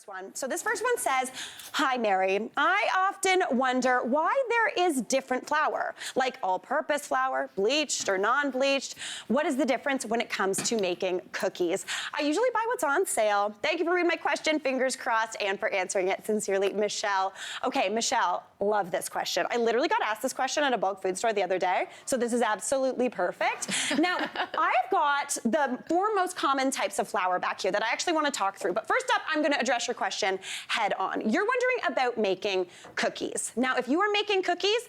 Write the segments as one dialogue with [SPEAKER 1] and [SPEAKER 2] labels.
[SPEAKER 1] One. So this first one says, "Hi, Mary. I often wonder why there is different flour, like all-purpose flour, bleached or non-bleached. What is the difference when it comes to making cookies? I usually buy what's on sale. Thank you for reading my question, fingers crossed, and for answering it. Sincerely, Michelle." Okay, Michelle, love this question. I literally got asked this question at a bulk food store the other day, so this is absolutely perfect. Now, I've got the 4 most common types of flour back here that I actually want to talk through. But first up, I'm going to address your question head on. You're wondering about making cookies. Now, if you are making cookies,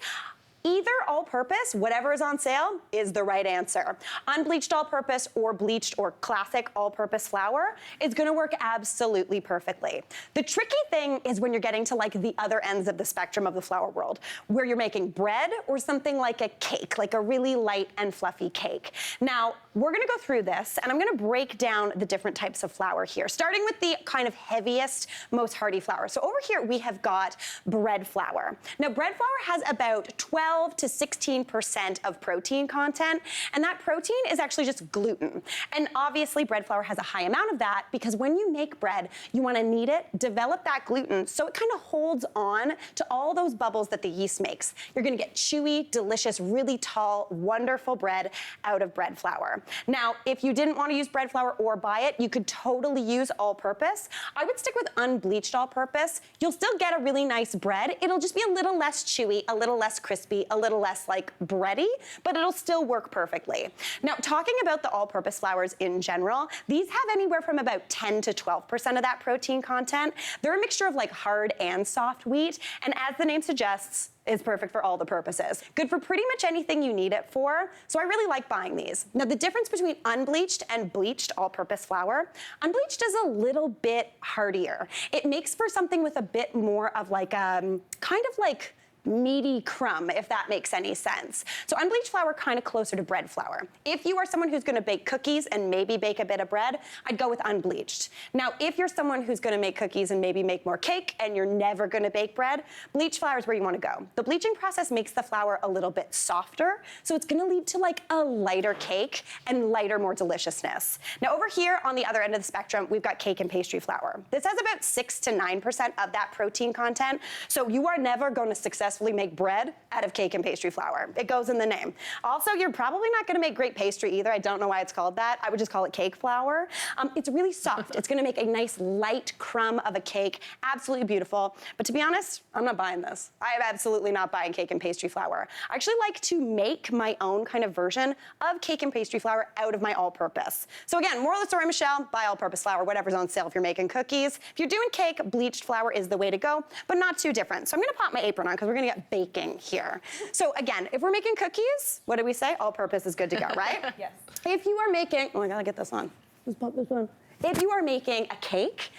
[SPEAKER 1] either all-purpose, whatever is on sale, is the right answer. Unbleached all-purpose or bleached or classic all-purpose flour is gonna work absolutely perfectly. The tricky thing is when you're getting to like the other ends of the spectrum of the flour world, where you're making bread or something like a cake, like a really light and fluffy cake. Now, we're gonna go through this and I'm gonna break down the different types of flour here, starting with the kind of heaviest, most hearty flour. So over here we have got bread flour. Now, bread flour has about 12 to 16% of protein content, and that protein is actually just gluten. And obviously bread flour has a high amount of that because when you make bread, you wanna knead it, develop that gluten so it kind of holds on to all those bubbles that the yeast makes. You're gonna get chewy, delicious, really tall, wonderful bread out of bread flour. Now, if you didn't wanna use bread flour or buy it, you could totally use all-purpose. I would stick with unbleached all-purpose. You'll still get a really nice bread. It'll just be a little less chewy, a little less crispy, a little less like bready, but it'll still work perfectly. Now, talking about the all-purpose flours in general, these have anywhere from about 10 to 12% of that protein content. They're a mixture of like hard and soft wheat, and as the name suggests, is perfect for all the purposes. Good for pretty much anything you need it for, so I really like buying these. Now, the difference between unbleached and bleached all-purpose flour, unbleached is a little bit heartier. It makes for something with a bit more of like kind of like meaty crumb, if that makes any sense. So unbleached flour kind of closer to bread flour. If you are someone who's gonna bake cookies and maybe bake a bit of bread, I'd go with unbleached. Now, if you're someone who's gonna make cookies and maybe make more cake and you're never gonna bake bread, bleached flour is where you wanna go. The bleaching process makes the flour a little bit softer, so it's gonna lead to like a lighter cake and lighter, more deliciousness. Now over here on the other end of the spectrum, we've got cake and pastry flour. This has about 6 to 9% of that protein content, so you are never gonna successfully make bread out of cake and pastry flour. It goes in the name. Also, you're probably not gonna make great pastry either. I don't know why it's called that. I would just call it cake flour. It's really soft. It's gonna make a nice light crumb of a cake. Absolutely beautiful. But to be honest, I'm not buying this. I am absolutely not buying cake and pastry flour. I actually like to make my own kind of version of cake and pastry flour out of my all-purpose. So again, moral of the story, Michelle, buy all-purpose flour, whatever's on sale if you're making cookies. If you're doing cake, bleached flour is the way to go, but not too different. So I'm gonna pop my apron on because we're gonna get baking here. So again, if we're making cookies, what do we say? All-purpose is good to go, right?
[SPEAKER 2] Yes.
[SPEAKER 1] If you are making, oh, I gotta get this on. Let's pop this on. If you are making a cake,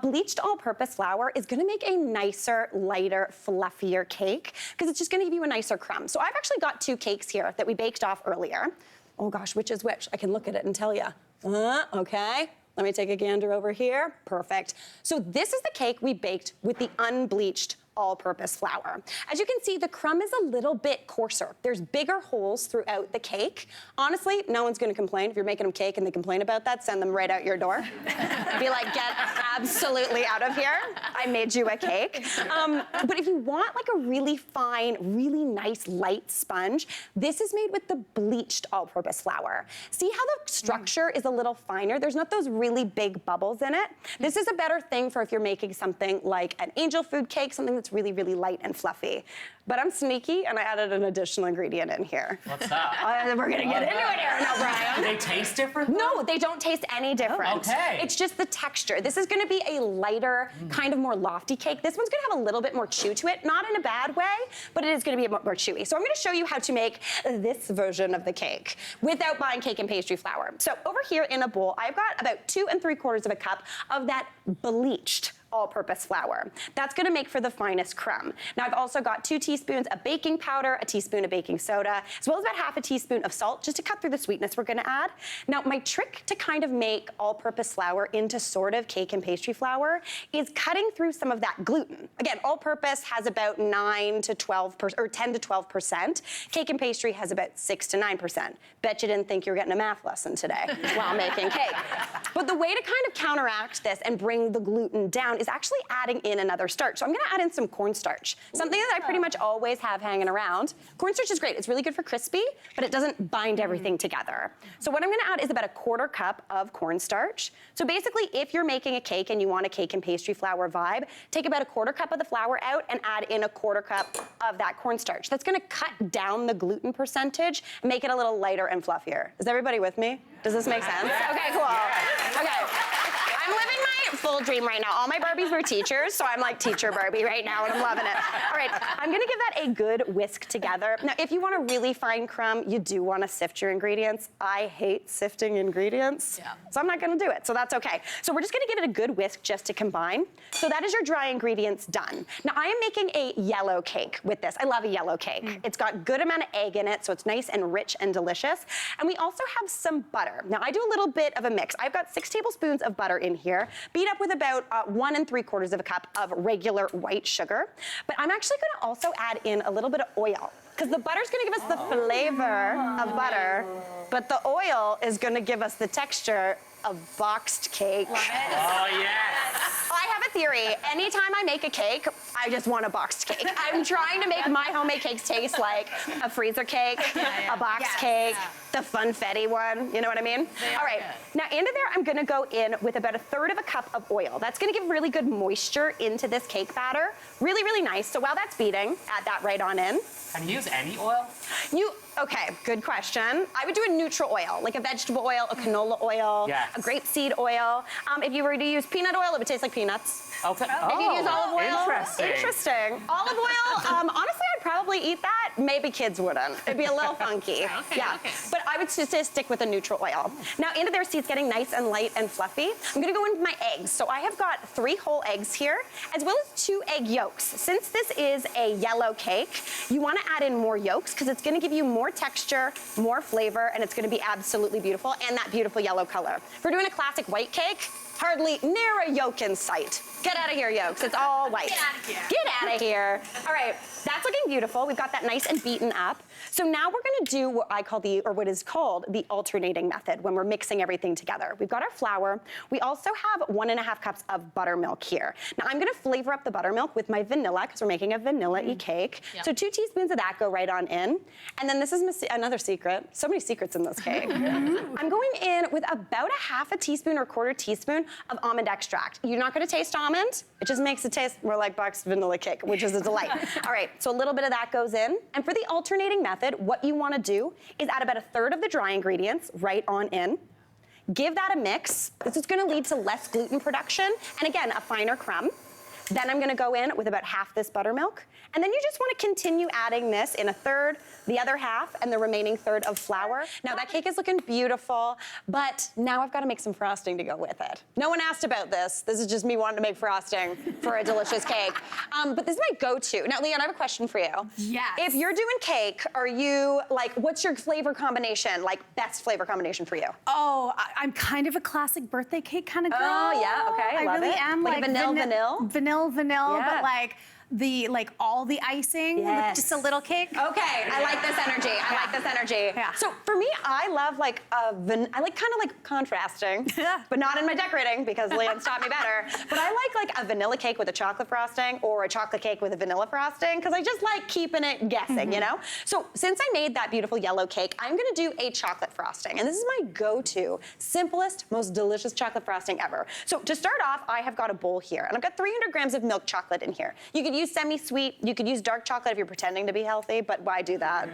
[SPEAKER 1] bleached all-purpose flour is gonna make a nicer, lighter, fluffier cake because it's just gonna give you a nicer crumb. So I've actually got 2 cakes here that we baked off earlier. Oh gosh, which is which? I can look at it and tell you. Okay. Let me take a gander over here. Perfect. So this is the cake we baked with the unbleached all-purpose flour. As you can see, the crumb is a little bit coarser. There's bigger holes throughout the cake. Honestly, no one's gonna complain. If you're making them cake and they complain about that, send them right out your door. Be like, get absolutely out of here. I made you a cake. But if you want like a really fine, really nice, light sponge, this is made with the bleached all-purpose flour. See how the structure is a little finer? There's not those really big bubbles in it. This is a better thing for if you're making something like an angel food cake, something that's really, really light and fluffy. But I'm sneaky and I added an additional ingredient in here.
[SPEAKER 3] What's that?
[SPEAKER 1] We're gonna get into it here now, Brian.
[SPEAKER 3] Do they taste different?
[SPEAKER 1] No, they don't taste any different.
[SPEAKER 3] Oh, okay.
[SPEAKER 1] It's just the texture. This is gonna be a lighter, kind of more lofty cake. This one's gonna have a little bit more chew to it, not in a bad way, but it is gonna be a bit more chewy. So I'm gonna show you how to make this version of the cake without buying cake and pastry flour. So over here in a bowl, I've got about 2 3/4 of a cup of that bleached all-purpose flour. That's gonna make for the finest crumb. Now I've also got 2 teaspoons of baking powder, a teaspoon of baking soda, as well as about half a teaspoon of salt, just to cut through the sweetness we're gonna add. Now my trick to kind of make all-purpose flour into sort of cake and pastry flour is cutting through some of that gluten. Again, all-purpose has about 9 to 12%, or 10 to 12%. Cake and pastry has about 6 to 9%. Bet you didn't think you were getting a math lesson today while making cake. But the way to kind of counteract this and bring the gluten down is actually adding in another starch. So I'm gonna add in some cornstarch, something that I pretty much always have hanging around. Cornstarch is great. It's really good for crispy, but it doesn't bind everything together. So what I'm gonna add is about a 1/4 cup of cornstarch. So basically, if you're making a cake and you want a cake and pastry flour vibe, take about a 1/4 cup of the flour out and add in a 1/4 cup of that cornstarch. That's gonna cut down the gluten percentage and make it a little lighter and fluffier. Is everybody with me? Does this make sense? Okay, cool. Okay. I'm living my full dream right now. All my Barbies were teachers, so I'm like teacher Barbie right now, and I'm loving it. All right, I'm gonna give that a good whisk together. Now, if you want a really fine crumb, you do wanna sift your ingredients. I hate sifting ingredients, so I'm not gonna do it, so that's okay. So we're just gonna give it a good whisk just to combine. So that is your dry ingredients done. Now, I am making a yellow cake with this. I love a yellow cake. It's got good amount of egg in it, so it's nice and rich and delicious. And we also have some butter. Now, I do a little bit of a mix. I've got 6 tablespoons of butter in here, beat up with about 1 3/4 of a cup of regular white sugar. But I'm actually gonna also add in a little bit of oil, because the butter's gonna give us the flavor of butter, but the oil is gonna give us the texture of boxed cake.
[SPEAKER 2] Love it. Oh, yes.
[SPEAKER 1] I have a theory. Anytime I make a cake, I just want a boxed cake. I'm trying to make my homemade cakes taste like a freezer cake, a box cake, the funfetti one, you know what I mean? All right, now into there, I'm gonna go in with about 1/3 of a cup of oil. That's gonna give really good moisture into this cake batter. Really, really nice. So while that's beating, add that right on in.
[SPEAKER 2] Can you use any oil?
[SPEAKER 1] Okay, good question. I would do a neutral oil, like a vegetable oil, a canola oil, a grapeseed oil. If you were to use peanut oil, it would taste like peanuts.
[SPEAKER 2] Okay.
[SPEAKER 1] If you use olive oil,
[SPEAKER 2] interesting.
[SPEAKER 1] Olive oil, honestly, I'd probably eat that. Maybe kids wouldn't. It'd be a little funky. But I would just stick with a neutral oil. Now into there, see it's getting nice and light and fluffy. I'm gonna go in with my eggs. So I have got 3 whole eggs here, as well as 2 egg yolks. Since this is a yellow cake, you wanna add in more yolks, because it's gonna give you more texture, more flavor, and it's gonna be absolutely beautiful, and that beautiful yellow color. If we're doing a classic white cake, hardly near a yolk in sight. Get out of here, yolks. It's all white.
[SPEAKER 3] Get out of here.
[SPEAKER 1] Get out of here. All right, that's looking beautiful. We've got that nice and beaten up. So now we're gonna do what I call what is called the alternating method when we're mixing everything together. We've got our flour. We also have 1½ cups of buttermilk here. Now I'm gonna flavor up the buttermilk with my vanilla, because we're making a vanilla-y cake. So 2 teaspoons of that go right on in. And then this is another secret. So many secrets in this cake. I'm going in with about a half a teaspoon or 1/4 teaspoon of almond extract. You're not gonna taste almond. It just makes it taste more like boxed vanilla cake, which is a delight. All right, so a little bit of that goes in. And for the alternating method, what you wanna do is add about 1/3 of the dry ingredients right on in. Give that a mix. This is gonna lead to less gluten production, and again, a finer crumb. Then I'm gonna go in with about half this buttermilk. And then you just wanna continue adding this in 1/3, the other half, and the remaining 1/3 of flour. Now that cake is looking beautiful, but now I've gotta make some frosting to go with it. No one asked about this. This is just me wanting to make frosting for a delicious cake. But this is my go-to. Now, Leon, I have a question for you.
[SPEAKER 3] Yes.
[SPEAKER 1] If you're doing cake, are you, what's your flavor combination, best flavor combination for you?
[SPEAKER 3] Oh, I'm kind of a classic birthday cake kind of girl.
[SPEAKER 1] Oh, yeah, okay, I love
[SPEAKER 3] really
[SPEAKER 1] it.
[SPEAKER 3] am.
[SPEAKER 1] Like a vanilla?
[SPEAKER 3] Vanilla,
[SPEAKER 1] Yeah.
[SPEAKER 3] but all the icing,
[SPEAKER 1] Yes.
[SPEAKER 3] just a little cake.
[SPEAKER 1] Okay, I like this energy. I like this energy.
[SPEAKER 3] Yeah.
[SPEAKER 1] So for me, I love I like kind of contrasting, but not in my decorating because Leon's taught me better. But I like a vanilla cake with a chocolate frosting or a chocolate cake with a vanilla frosting because I just like keeping it guessing, you know? So since I made that beautiful yellow cake, I'm gonna do a chocolate frosting. And this is my go-to, simplest, most delicious chocolate frosting ever. So to start off, I have got a bowl here and I've got 300 grams of milk chocolate in here. You could use use semi-sweet. You could use dark chocolate if you're pretending to be healthy, but why do that?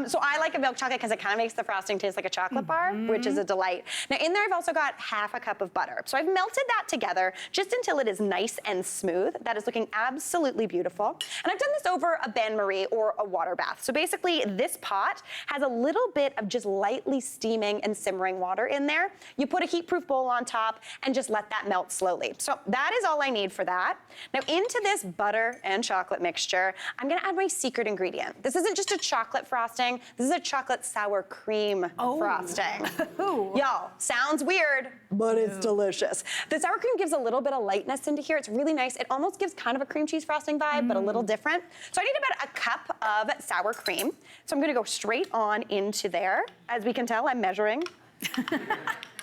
[SPEAKER 1] So I like a milk chocolate because it kind of makes the frosting taste like a chocolate bar, which is a delight. Now in there I've also got half a cup of butter. So I've melted that together just until it is nice and smooth. That is looking absolutely beautiful. And I've done this over a bain-marie or a water bath. So basically this pot has a little bit of just lightly steaming and simmering water in there. You put a heat-proof bowl on top and just let that melt slowly. So that is all I need for that. Now into this butter and chocolate mixture, I'm gonna add my secret ingredient. This isn't just a chocolate frosting, this is a chocolate sour cream frosting. Y'all, sounds weird, but it's delicious. The sour cream gives a little bit of lightness into here. It's really nice. It almost gives kind of a cream cheese frosting vibe, but a little different. So I need about a cup of sour cream. So I'm gonna go straight on into there. As we can tell, I'm measuring.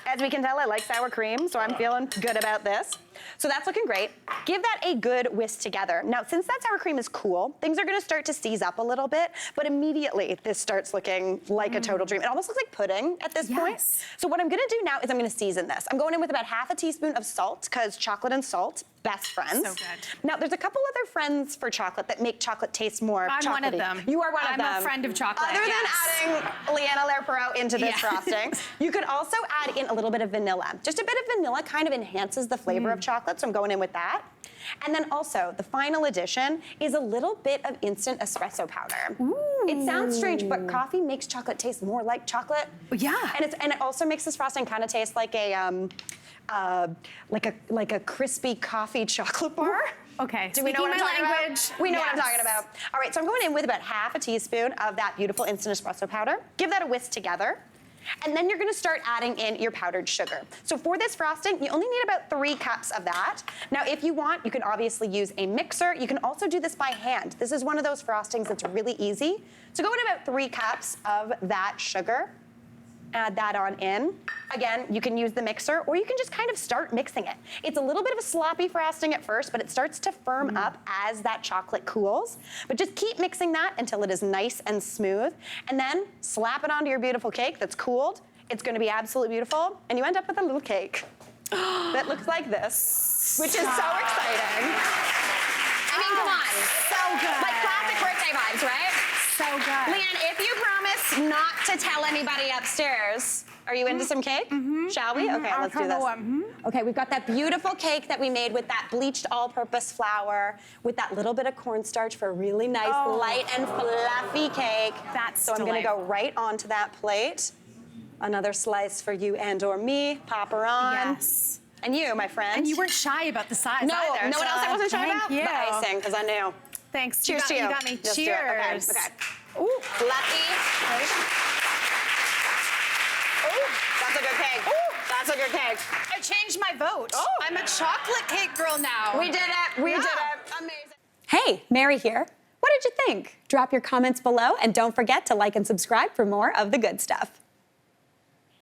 [SPEAKER 1] As we can tell, I like sour cream, so I'm feeling good about this. So that's looking great. Give that a good whisk together. Now, since that sour cream is cool, things are gonna start to seize up a little bit, but immediately this starts looking like a total dream. It almost looks like pudding at this point. So what I'm gonna do now is I'm gonna season this. I'm going in with about half a teaspoon of salt, because chocolate and salt, best friends.
[SPEAKER 3] So good.
[SPEAKER 1] Now, there's a couple other friends for chocolate that make chocolate taste more chocolatey.
[SPEAKER 3] I'm one of them.
[SPEAKER 1] You are one of them.
[SPEAKER 3] I'm a friend of chocolate.
[SPEAKER 1] Other than adding Leanna Lerpero into this frosting, you could also add in a little bit of vanilla. Just a bit of vanilla kind of enhances the flavor of chocolate, so I'm going in with that. And then also, the final addition is a little bit of instant espresso powder. It sounds strange, but coffee makes chocolate taste more like chocolate.
[SPEAKER 3] Yeah.
[SPEAKER 1] And it also makes this frosting kind of taste like a crispy coffee chocolate bar.
[SPEAKER 3] Okay.
[SPEAKER 1] Do we know what I'm talking
[SPEAKER 3] language.
[SPEAKER 1] about? We know what I'm talking about. All right, so I'm going in with about half a teaspoon of that beautiful instant espresso powder. Give that a whisk together. And then you're gonna start adding in your powdered sugar. So for this frosting, you only need about 3 cups of that. Now, if you want, you can obviously use a mixer. You can also do this by hand. This is one of those frostings that's really easy. So go in about 3 cups of that sugar. Add that on in. Again, you can use the mixer or you can just kind of start mixing it. It's a little bit of a sloppy frosting at first, but it starts to firm up as that chocolate cools. But just keep mixing that until it is nice and smooth. And then slap it onto your beautiful cake that's cooled. It's gonna be absolutely beautiful. And you end up with a little cake that looks like this, which is so exciting. I mean, come on.
[SPEAKER 3] So good.
[SPEAKER 1] Like classic birthday vibes, right?
[SPEAKER 3] So good.
[SPEAKER 1] Leanne, if you promise not to tell anybody upstairs, are you into some cake? Shall we? Okay, let's do this. Okay, we've got that beautiful cake that we made with that bleached all-purpose flour, with that little bit of cornstarch for a really nice, light and fluffy cake. So I'm gonna go right onto that plate. Another slice for you and or me. Pop her on.
[SPEAKER 3] Yes.
[SPEAKER 1] And you, my friend.
[SPEAKER 3] And you weren't shy about the size
[SPEAKER 1] no,
[SPEAKER 3] either.
[SPEAKER 1] No one else I wasn't shy about?
[SPEAKER 3] Thank you.
[SPEAKER 1] The icing, because I knew.
[SPEAKER 3] Thanks.
[SPEAKER 1] Cheers to you.
[SPEAKER 3] You got me.
[SPEAKER 1] Just do it.
[SPEAKER 3] Cheers.
[SPEAKER 1] Okay. Ooh, fluffy. Ooh, that's a good cake. Ooh, that's a good cake.
[SPEAKER 3] I changed my vote. I'm a chocolate cake girl now.
[SPEAKER 1] We did it. We did it. Amazing. Hey, Mary here. What did you think? Drop your comments below and don't forget to like and subscribe for more of the good stuff.